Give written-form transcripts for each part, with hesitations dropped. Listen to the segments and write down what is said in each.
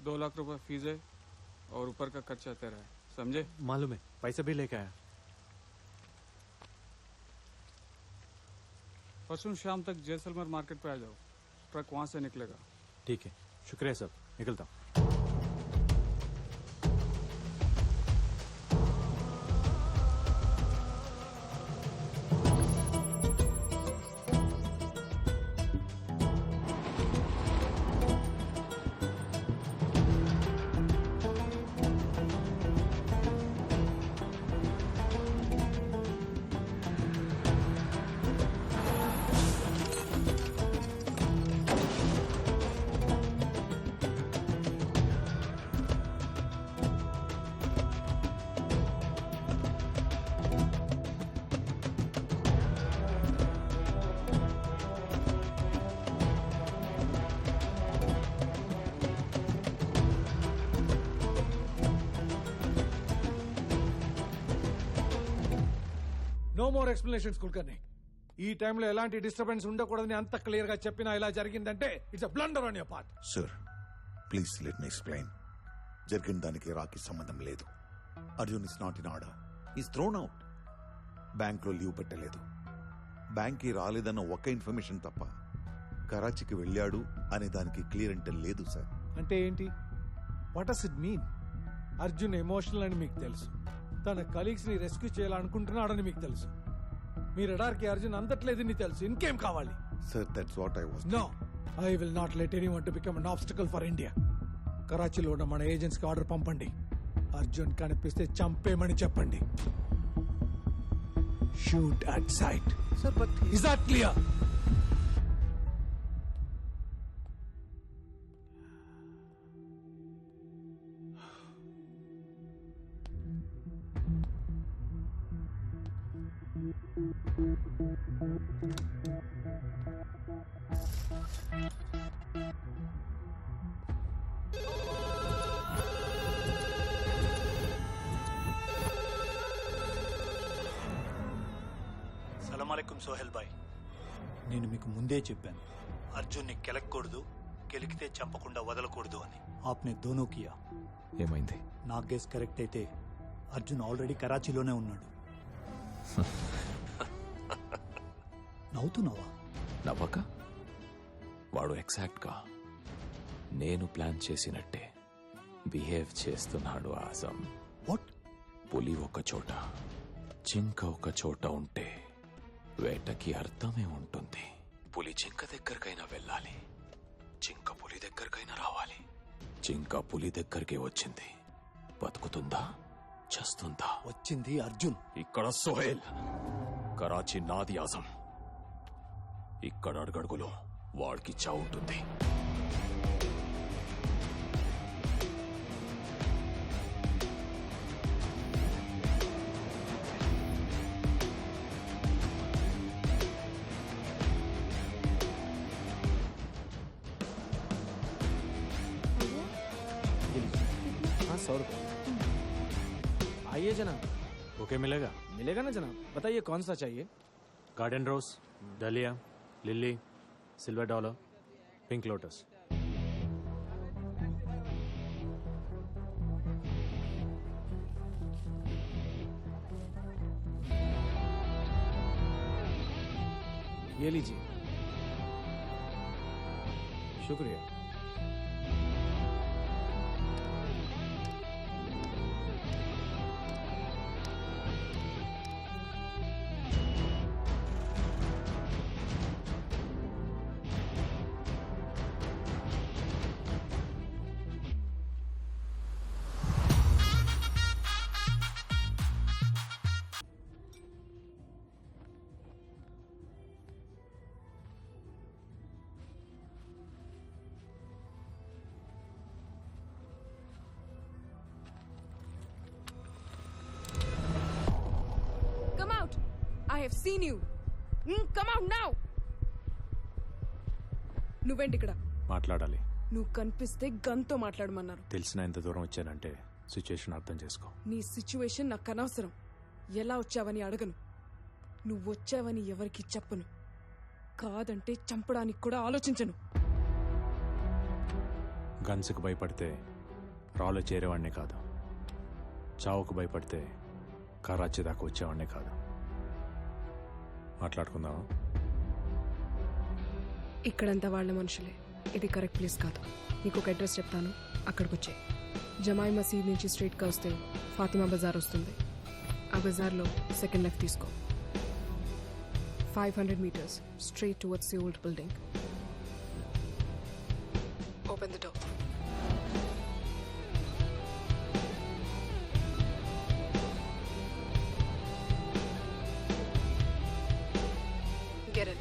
2 लाख रुपए फीस है और ऊपर का खर्चा तेरा है, समझे? मालूम है, पैसे भी लेके आया। परसों शाम तक जैसलमेर मार्केट पे आ जाओ, ट्रक वहां से निकलेगा। ठीक है, शुक्रिया सब, निकलता हूँ। No more explanations Kulkarni. ఈ టైంలో ఎలాంటి డిస్టర్బెన్స్ ఉండకూడదని అంత క్లియర్ గా చెప్పినా ఇలా జరిగిందంటే it's a blunder on your part. Sir please let me explain. జరిగిన దానికి రాకి సంబంధం లేదు. Arjun is not in order, is throne out. Bank లో లీవ్ పెట్టలేదు, బ్యాంక్ కి రాలేదన్న ఒక్క ఇన్ఫర్మేషన్ తప్ప కరాచీకి వెళ్ళాడు అనే దానికి క్లియర్ అంటే లేదు సార్. అంటే ఏంటి? What does it mean? Arjun emotional అని మీకు తెలుసు, తన కలీగ్స్ ని రెస్క్యూ చేయాలనుకుంటున్నాడని మీకు తెలుసు, మీ రడార్ కి అర్జున్ అందట్లేదని తెలుసు. ఇంకేం కావాలి? Sir that's what I was. No, I will not let anyone to become an obstacle for India. కరాచీలో ఉన్న మన ఏజెంట్స్ కి ఆర్డర్ పంపండి. అర్జున్ కనిపిస్తే చంపేమని చెప్పండి. Shoot at sight. Is that clear? సలాంఅలైకుం సోహెల్ భాయ్. నేను మీకు ముందే చెప్పాను, అర్జున్ని కెలకూడదు, కెలికితే చంపకుండా వదలకూడదు అని. ఆప్నే దోనో కియా. ఏమైంది? నా గెస్ కరెక్ట్ అయితే అర్జున్ ఆల్రెడీ కరాచీలోనే ఉన్నాడు. నవ్వుతున్నావా? నవ్వక? వాడు ఎగ్జాక్ట్ గా నేను ప్లాన్ చేసినట్టే బిహేవ్ చేస్తున్నాడు ఆజం. వాట్? పులి ఒక చోట, జింక ఒక చోట ఉంటే వేటకి అర్థమే ఉంటుంది. పులి జింక దగ్గరకైనా వెళ్ళాలి, జింక పులి దగ్గరకైనా రావాలి. జింక పులి దగ్గరికి వచ్చింది, బతుకుతుందా చస్తుందా? వచ్చింది అర్జున్. ఇక్కడ సోహెల్. కరాచీ నాది ఆజం. ఇక్కడ అడుగడుగులో వాడికి చావు ఉంటుంది. हाँ 100 रुपये. आइए जनाब. ओके मिलेगा? मिलेगा ना जनाब. बताइए कौन सा चाहिए? गार्डन रोज, डलिया, lily, silver dollar, pink lotus. ये लीजिए. शुक्रिया. I have seen you. Come out now. నువ్వేంటి ఇక్కడ? మాట్లాడాలి. నువ్వు కనిపిస్తే గన్తో మాట్లాడమన్నారు. తెలిసిన ఎంత దూరం వచ్చానంటే సిచ్యుయేషన్ అర్థం చేసుకో. నీ సిచ్యువేషన్ నాకు అనవసరం. ఎలా వచ్చావని అడగను, నువ్వు వచ్చావని ఎవరికి చెప్పను. కాదంటే చంపడానికి కూడా ఆలోచించను. గన్స్కి భయపడితే రాలో చేరేవాడినే కాదు, చావుకు భయపడితే కరాచీ దాకా వచ్చేవాడినే కాదు. మాట్లాడుకుందామా? ఇక్కడంతా వాళ్ళ మనుషులే. ఇది కరెక్ట్ ప్లేస్ కాదు. నీకు ఒక అడ్రస్ చెప్తాను, అక్కడికి వచ్చే. జమాయి మసీద్ నుంచి స్ట్రైట్గా వస్తే ఫాతిమా బజార్ వస్తుంది. ఆ బజార్లో సెకండ్ లెఫ్ట్ తీసుకో. 500 meters straight towards the old building. Open the door. Get in.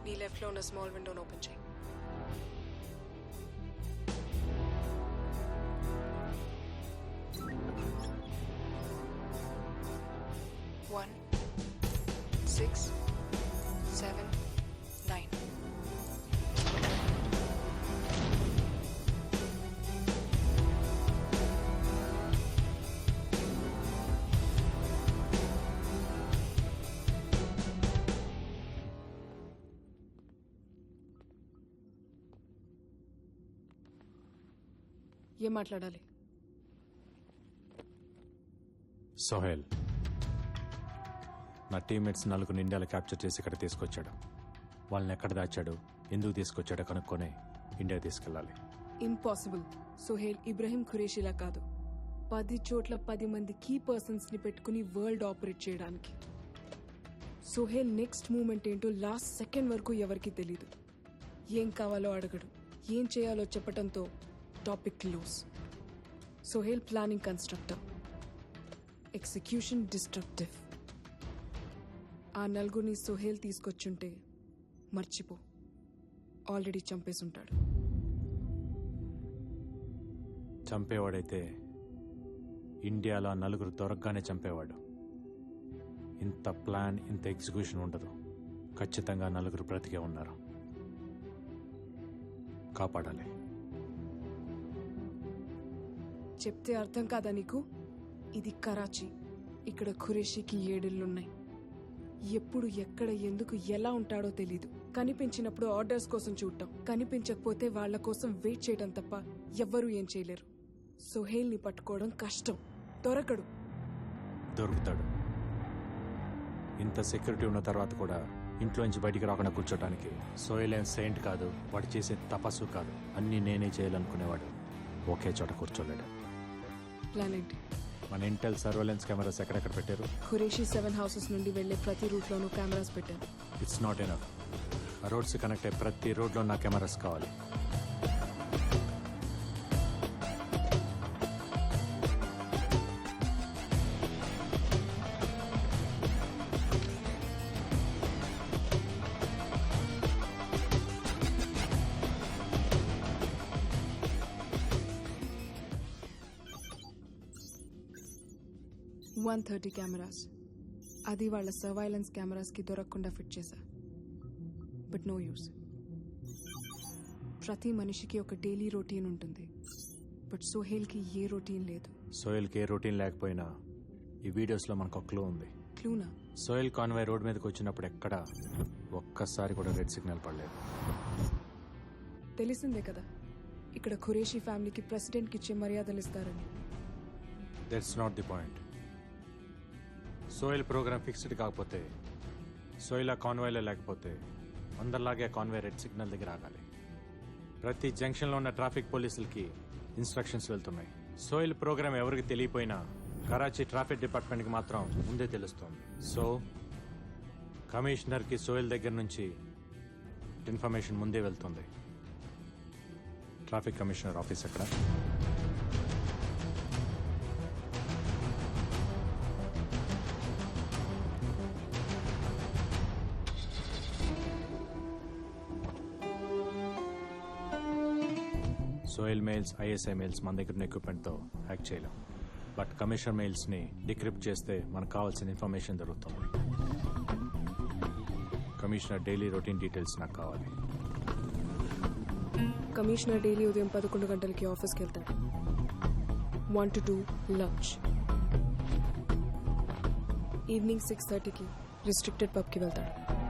నీ లెఫ్ట్ లో ఉన్న స్మాల్ విండోను ఓపెన్ చేయి. One, 6, 7, 9. ఏం మాట్లాడాలి? సోహెల్ నా టీమ్మేట్స్ 4 ఇండియాలో క్యాప్చర్ చేసి ఇక్కడ తీసుకొచ్చాడు. వాళ్ళని ఎక్కడ దాచాడు, ఎందుకు తీసుకొచ్చాడో కనుక్కొని ఇండియా తీసుకెళ్ళాలి. ఇంపాసిబుల్. సోహెల్ ఇబ్రహీం ఖురేషిలా కాదు. 10 చోట్ల 10 మంది కీ పర్సన్స్ ని పెట్టుకుని వరల్డ్ ఆపరేట్ చేయడానికి. సోహెల్ నెక్స్ట్ మూమెంట్ ఏంటో లాస్ట్ సెకండ్ వరకు ఎవరికీ తెలీదు. ఏం కావాలో అడగడు, ఏం చేయాలో చెప్పడంతో topic close. Sohel planning constructor, execution destructive. ఆ నలుగురిని సోహెల్ తీసుకొచ్చుంటే మర్చిపో, ఆల్రెడీ చంపేసుంటాడు. చంపేవాడైతే ఇండియాలో 4 దొరకగానే చంపేవాడు. ఇంత ప్లాన్, ఇంత ఎగ్జిక్యూషన్ ఉండదు. ఖచ్చితంగా 4 బ్రతికే ఉన్నారు. కాపాడాలి. చెప్తే అర్థం కాదా నీకు? ఇది కరాచీ. ఇక్కడ ఖురేషీకి 7 ఇళ్లున్నాయి. ఎప్పుడు, ఎక్కడ, ఎందుకు, ఎలా ఉంటాడో తెలీదు. కనిపించినప్పుడు ఆర్డర్స్ కోసం చూడటం, కనిపించకపోతే వాళ్ల కోసం వెయిట్ చేయడం తప్ప ఎవ్వరూ ఏం చేయలేరు. సోహెల్ని పట్టుకోవడం కష్టం. దొరకడు. దొరుకుతాడు. ఇంత సెక్యూరిటీ ఉన్న తర్వాత కూడా ఇంట్లోంచి బయటికి రాకుండా కూర్చోటానికి సోహెల్ ఏం సెయింట్ కాదు, వాడు చేసే తపస్సు కాదు. అన్నీ నేనే చేయాలనుకునేవాడు ఒకే చోట కూర్చోలేడు. ప్లాన్ ఏంటి? మన ఇంటెల్ సర్వేలెన్స్ కెమెరాస్ ఎక్కడెక్కడ పెట్టారు? ఖురేషీ 7 హౌసెస్ నుండి వెళ్లే ప్రతి రూట్లోనూ కెమెరాస్ పెట్టాను. It's not enough. ఆ రోడ్స్ కనెక్ట్ అయ్యే ప్రతి రోడ్లో నా కెమెరాస్ కావాలి. $130 కెమెరాస్. అది వాళ్ళ సర్వైలెన్స్ కెమెరాస్కి దొరకకుండా ఫిట్ చేశా. But no use. ప్రతి మనిషికి ఒక డైలీ రొటీన్ ఉంటుంది, బట్ సోహెల్కి ఏ రొటీన్ లేదు. సోహెల్కి ఏ రొటీన్ లేకపోయినా ఈ వీడియోస్లో మనకు ఒక క్లూ ఉంది. క్లూనా? సోహెల్ కాన్వాయ్ రోడ్ మీదకి వచ్చినప్పుడు ఎక్కడ ఒక్కసారి కూడా రెడ్ సిగ్నల్ పడలేదు. తెలిసిందే కదా, ఇక్కడ ఖురేషీ ఫ్యామిలీకి ప్రెసిడెంట్కి ఇచ్చే మర్యాదలు ఇస్తారని. That's not the point. Sohel programme fixed కాకపోతే, సోహెల్ ఆ కాన్వాయ్లో లేకపోతే అందరిలాగే కాన్వాయ్ రెడ్ సిగ్నల్ దగ్గర ఆగాలి. ప్రతి జంక్షన్లో ఉన్న ట్రాఫిక్ పోలీసులకి ఇన్స్ట్రక్షన్స్ వెళ్తున్నాయి. సోహెల్ ప్రోగ్రామ్ ఎవరికి తెలియపోయినా కరాచీ ట్రాఫిక్ డిపార్ట్మెంట్కి మాత్రం ముందే తెలుస్తుంది. సో కమిషనర్కి సోహెల్ దగ్గర నుంచి ఇన్ఫర్మేషన్ ముందే వెళ్తుంది. ట్రాఫిక్ కమిషనర్ ఆఫీస్ ఎక్కడ? సోహెల్ మెయిల్స్, ఐఎస్ఐ మెయిల్స్ మన దగ్గర ఉన్న ఎక్విప్మెంట్తో హ్యాక్ చేయలేం. బట్ కమిషనర్ మెయిల్స్ని డిక్రిప్ట్ చేస్తే మనకు కావాల్సిన ఇన్ఫర్మేషన్ దొరుకుతుంది. కమిషనర్ డైలీ రొటీన్ డీటెయిల్స్ నాకు కావాలి. కమిషనర్ డైలీ ఉదయం 11 గంటలకి ఆఫీస్కి వెళ్తాడు. 1 to 2 లంచ్. ఈవినింగ్ 6:30కి రిస్ట్రిక్టెడ్ పబ్కి వెళ్తాడు.